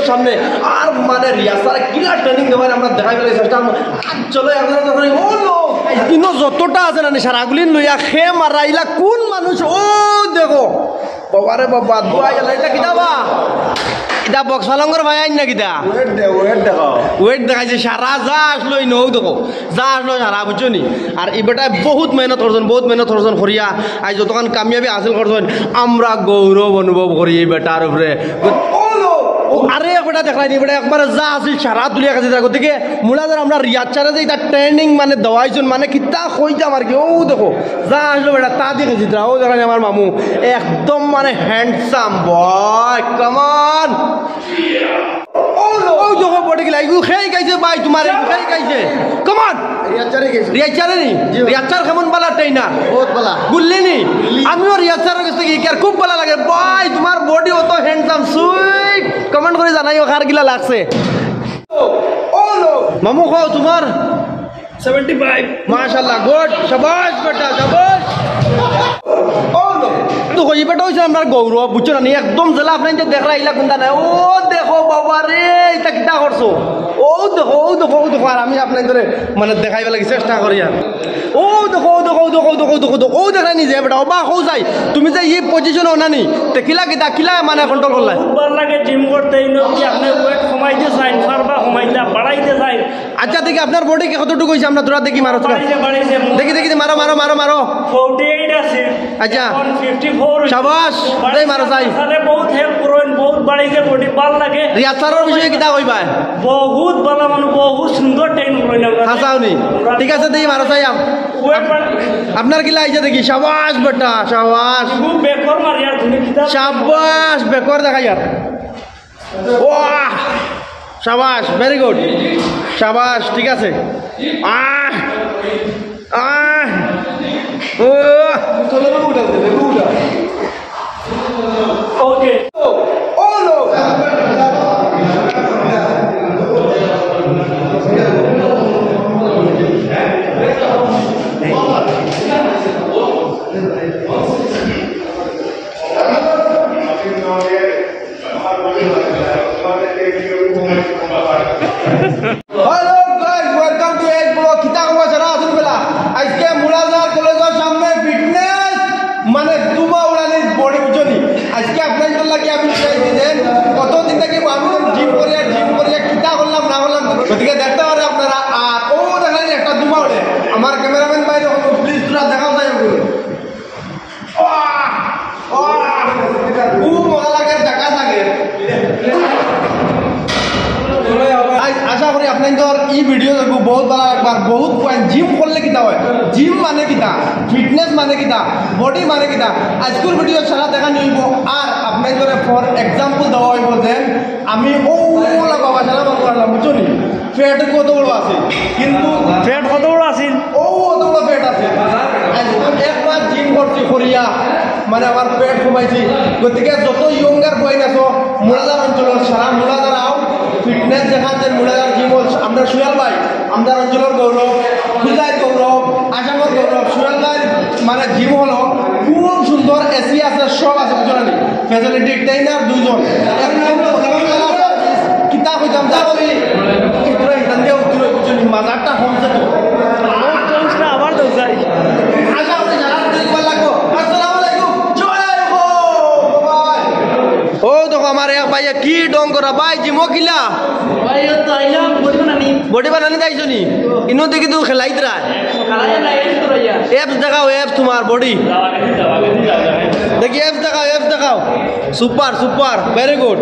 সামনে আর মানে রিয়াসার কিলা ট্রেনিং দেওয়ার আমরা দেখাই পেলে চেষ্টা চলো এখন যতটা আছে না সারাগুলি লইয়া খে মারাইলা কোন মানুষ ও দেখো বাবারে বাবা দুয়া এটা কিতাবা এটা বক্সালঙ্গর ভাই আইন না কিতা ওয়েট দেখাইছে সারা যা আসলো নৌ দেখো যা আসলো সারা বুঝছো নি আর এবারটা বহুত মেহনত করছেন করিয়া আজ যতক্ষণ কামিয়াবি হাসিল করছেন আমরা গৌরব অনুভব করি এই বেটার উপরে আরে বেটা দেখাই নি বেটা একবার যা আসিল সারা তুলিয়া কাছে গতিকে মূলাদার আমরা রিয়াচারে যে এটা ট্রেনিং মানে দেওয়াইছেন মানে কিতা কইতাম আর কি ও দেখো যা আসলো বেটা তা দেখেছি ও দেখাই আমার মামু একদম মানে হ্যান্ডসাম বয় কামান ও দেখো বডি গিলা ইগু খেই গাইছে ভাই তোমার খেই গাইছে কামান রিয়াচারে নি রিয়াচার কেমন বালা ট্রেনার বহুত বালা গুল্লি নি আমিও রিয়াচারের কাছে কি আর খুব ভালো লাগে ভাই তোমার বডি অত হ্যান্ডসাম সুইট কমেন্ট করে জানাইও কার গিলা লাগছে মামু খাও তোমার 75 মাশাআল্লাহ গুড শাবাশ বেটা শাবাশ তো কই বেটা হইছে আমার গৌরব বুঝছো না একদম জেলা আপনি যে দেখরা ইলা কোনটা না ও দেখো বাবা রে এটা কিটা করছো ও দেখো আর আমি আপনার ধরে মানে দেখাইবা লাগি চেষ্টা করি আর ও দেখো ও দেখা নি যে বেটা অবাক হও যাই তুমি যে এই পজিশন ওনানি তে কিলা মানে কন্ট্রোল করলা খুব লাগে জিম করতে ইনো কি আপনি ওয়েট কমাইতে চাইন ফারবা কমাইতে বাড়াইতে চাইন আচ্ছা দেখি আপনার বডি কে কতটুকু হইছে আমরা তোরা দেখি মারো তোরা দেখি মারো 48 আছে আচ্ছা 54 শাবাশ দেই মারো যাই তাহলে বহুত হেল্প করেন বহুত বাড়াইছে বডি ভালো লাগে রিয়াসারের বিষয়ে কিটা কইবা বহুত ভালো মানে বহুত সুন্দর ট্রেন করেন আমরা হাসাওনি ঠিক আছে দেই মারো যাই আপনার কি লাইছে দেখি শাবাশ বেটা শাবাশ খুব বেকর মারিয়ার তুমি কিটা শাবাশ বেকর দেখা যার ওয়াহ শাবাশ ভেরি গুড শাবাশ ঠিক আছে ও ওকে ও নো बहुत बड़ा एक बार बहुत पॉइंट जिम खोलने की दावा है जिम माने की दा फिटनेस माने की दा बॉडी माने की दा आजकल वीडियो छाड़ा देखा नहीं हो और अपने जो फॉर एग्जांपल दावा है बोलते हैं आमी ओला बाबा छाड़ा बात करला बुझो नी फैट को तो बड़ा আছে কিন্তু ফ্যাট কত বড় আছে ও তো বড় ফ্যাট আছে আজকাল একবার জিম করছি করিয়া মানে আমার পেট কমাইছি গতিকে যত ইয়ঙ্গার বয় আছো মুলাদার অঞ্চলের সারা মুলাদার আও ফিটনেস দেখাচ্ছেন মুলাদার জিম আমরা সুয়াল ভাই আমাদের অঞ্চলের গৌরব খুলনার গৌরব আসামের গৌরব সুয়াল ভাই মানে জিম হলো খুব সুন্দর এসি আছে সব আছে বুঝলেন ফ্যাসিলিটি ট্রেনার দুইজন কিতাব হইতাম যা বলি পুরো ইতান দিয়ে উত্তর বুঝলেন মাজারটা হোমসে তো আবার তো যাই আশা করি যারা দেখবা লাগো আসসালামু আলাইকুম জয় হো বাবাই ও দেখো আমার এক ভাই কি ডং করা ভাই জিমো কিলা ভাই তো আইলাম বডি বানানি যাইছো নি ইনো দেখি তো খেলাইত রা খেলায় লাইন তো রাইয়া এপস দেখাও এপস তোমার বডি দেখি এপস দেখাও সুপার ভেরি গুড